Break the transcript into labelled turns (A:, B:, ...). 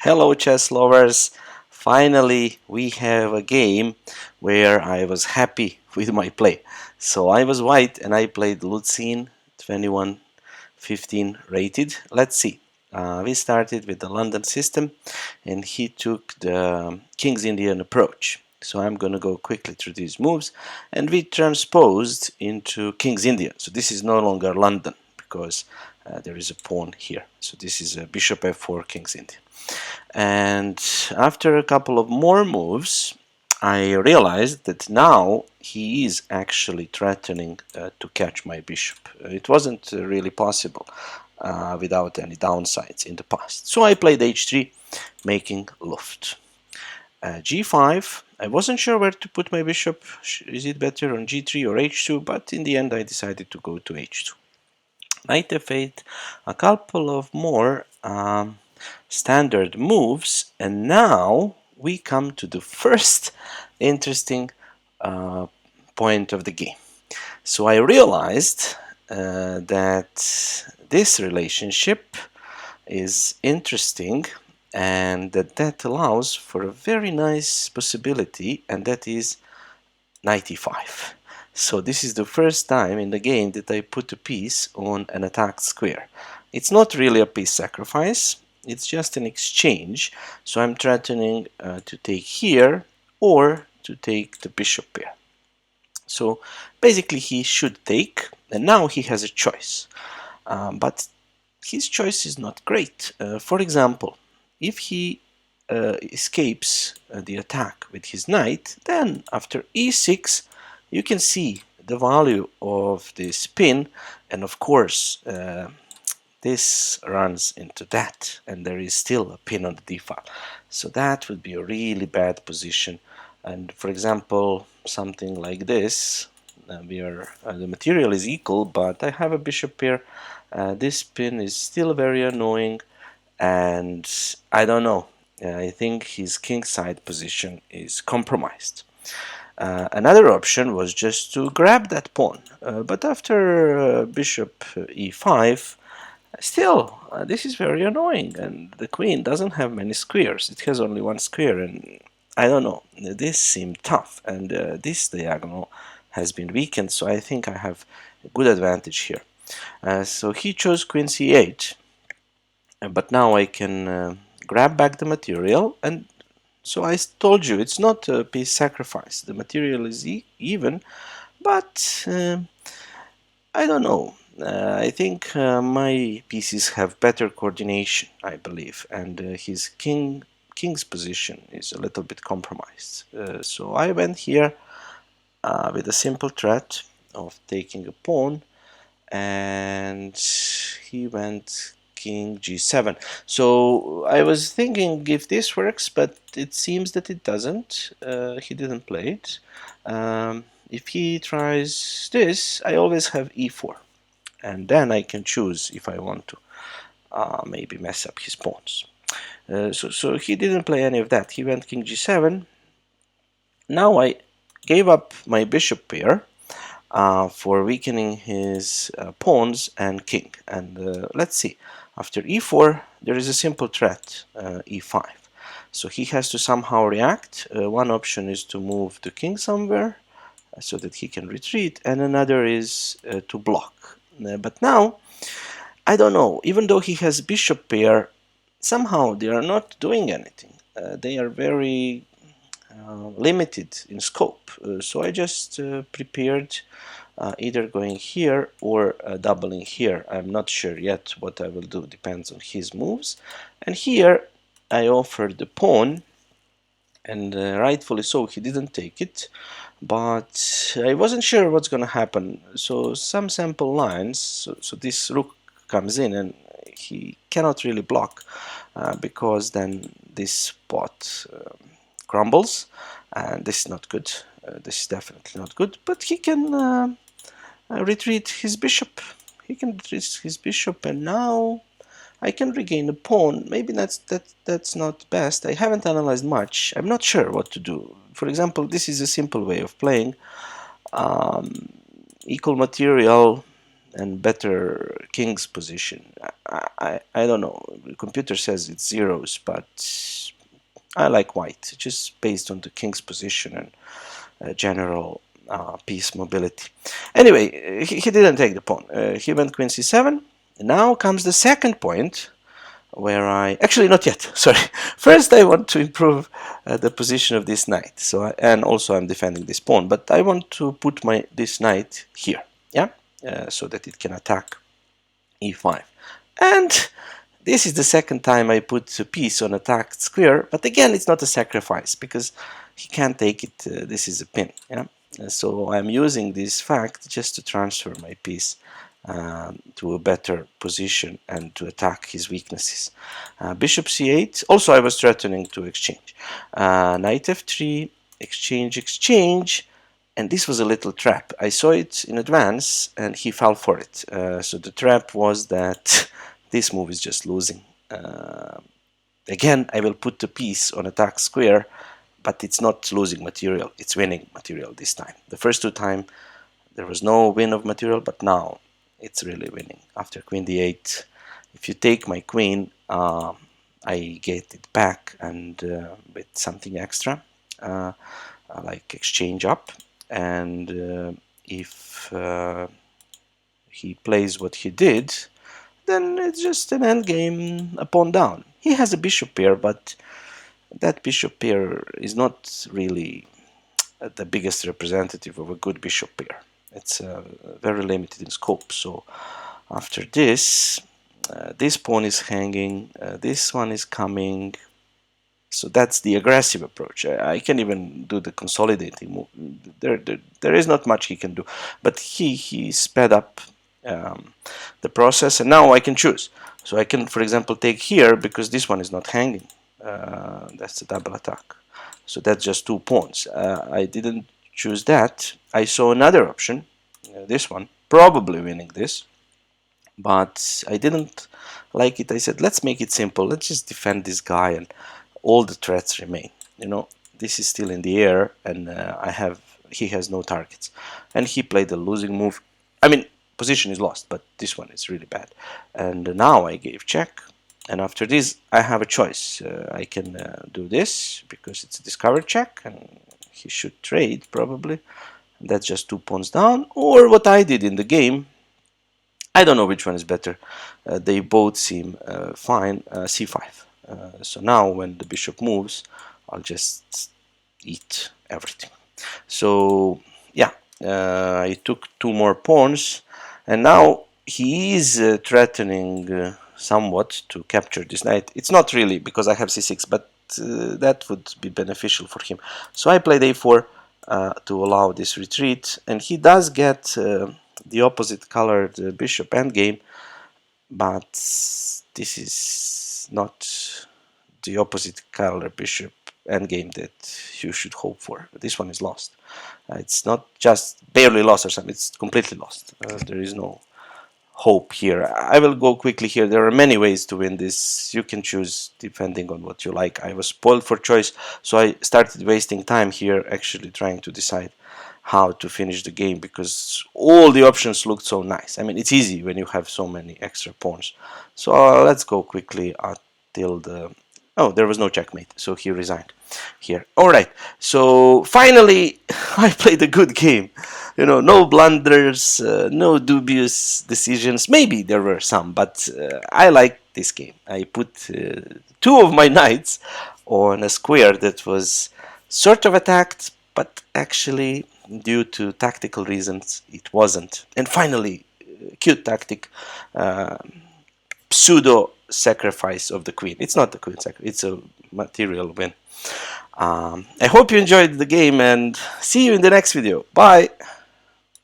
A: Hello, chess lovers! Finally, we have a game where I was happy with my play. So I was white and I played Lutsin 2115 rated. Let's see. We started with the London system and he took the King's Indian approach. So I'm going to go quickly through these moves and we transposed into King's Indian. So this is no longer London because there is a pawn here. So this is a bishop f4 King's Indian. And after a couple of more moves, I realized that now he is actually threatening to catch my bishop. It wasn't really possible without any downsides in the past. So I played h3, making Luft. g5, I wasn't sure where to put my bishop. Is it better on g3 or h2? But in the end, I decided to go to h2. Knight f8, a couple of more standard moves, and now we come to the first interesting point of the game. So I realized that this relationship is interesting and that allows for a very nice possibility, and that is knight e5. So this is the first time in the game that I put a piece on an attacked square. It's not really a piece sacrifice, it's just an exchange. So I'm threatening to take here or to take the bishop pair. So basically he should take, and now he has a choice. But his choice is not great. For example, if he escapes the attack with his knight, then after e6 you can see the value of this pin, and of course this runs into that, and there is still a pin on the d file. So that would be a really bad position. And for example, something like this, where the material is equal, but I have a bishop here. This pin is still very annoying, and I don't know. I think his kingside position is compromised. Another option was just to grab that pawn, but after bishop e5, still this is very annoying, and the queen doesn't have many squares. It has only one square, and I don't know, this seemed tough, and this diagonal has been weakened, so I think I have a good advantage here. So he chose queen c8, but now I can grab back the material, and so I told you it's not a piece sacrifice. The material is even, but I don't know. I think my pieces have better coordination, I believe, and his king's position is a little bit compromised. So I went here with a simple threat of taking a pawn, and he went king g7. So I was thinking if this works, but it seems that it doesn't. He didn't play it. If he tries this, I always have e4, and then I can choose if I want to maybe mess up his pawns. So he didn't play any of that. He went king g7. Now I gave up my bishop pair for weakening his pawns and king. And let's see, after e4 there is a simple threat, e5. So he has to somehow react. One option is to move the king somewhere so that he can retreat, and another is to block. But now, I don't know, even though he has bishop pair, somehow they are not doing anything. They are very limited in scope. So I just prepared either going here or doubling here. I'm not sure yet what I will do, depends on his moves. And here I offered the pawn, and rightfully so, he didn't take it, but I wasn't sure what's going to happen. So some sample lines, so this rook comes in and he cannot really block because then this pot crumbles, and this is not good. This is definitely not good, but he can retreat his bishop. He can retreat his bishop, and now I can regain a pawn. Maybe that's not best. I haven't analyzed much. I'm not sure what to do. For example, this is a simple way of playing. Equal material, and better king's position. I don't know. The computer says it's zeros, but I like white, just based on the king's position and general piece mobility. Anyway, he didn't take the pawn. He went queen c7. Now comes the second point, where I actually not yet. Sorry. First, I want to improve the position of this knight. So, and also I'm defending this pawn, but I want to put this knight here, yeah, so that it can attack e5. And this is the second time I put a piece on attacked square, but again, it's not a sacrifice because he can't take it. This is a pin, yeah. So I'm using this fact just to transfer my piece to a better position and to attack his weaknesses. Bishop c8. Also, I was threatening to exchange. Knight f3, exchange, and this was a little trap. I saw it in advance, and he fell for it. So the trap was that this move is just losing. Again, I will put the piece on attack square, but it's not losing material. It's winning material this time. The first two times there was no win of material, but now it's really winning. After queen d8, if you take my queen, I get it back, and with something extra, like exchange up. And if he plays what he did, then it's just an endgame, a pawn down. He has a bishop pair, but that bishop pair is not really the biggest representative of a good bishop pair. It's very limited in scope. So after this, this pawn is hanging, this one is coming. So that's the aggressive approach. I can even do the consolidating move. There is not much he can do, but he sped up the process, and now I can choose. So I can, for example, take here because this one is not hanging. That's a double attack. So that's just 2 pawns. I didn't choose that. I saw another option, this one, probably winning this, but I didn't like it. I said, let's make it simple. Let's just defend this guy, and all the threats remain. You know, this is still in the air, and he has no targets, and he played a losing move. I mean, position is lost, but this one is really bad. And now I gave check. And after this, I have a choice. I can do this because it's a discovered check, and he should trade probably. And that's just 2 pawns down. Or what I did in the game, I don't know which one is better. They both seem fine. C5. So now when the bishop moves, I'll just eat everything. So yeah, I took 2 more pawns, and now he is threatening somewhat to capture this knight. It's not really because I have c6, but that would be beneficial for him. So I played a4 to allow this retreat, and he does get the opposite colored bishop endgame, but this is not the opposite color bishop endgame that you should hope for. This one is lost. It's not just barely lost or something, it's completely lost. There is no hope here. I will go quickly here. There are many ways to win this. You can choose depending on what you like. I was spoiled for choice, so I started wasting time here actually trying to decide how to finish the game because all the options looked so nice. I mean, it's easy when you have so many extra pawns. So let's go quickly until the... Oh, there was no checkmate, so he resigned here. All right, so finally I played a good game. You know, no blunders, no dubious decisions. Maybe there were some, but I liked this game. I put 2 of my knights on a square that was sort of attacked, but actually, due to tactical reasons, it wasn't. And finally, cute tactic, pseudo sacrifice of the queen. It's not the queen sacrifice, it's a material win. I hope you enjoyed the game, and see you in the next video. Bye!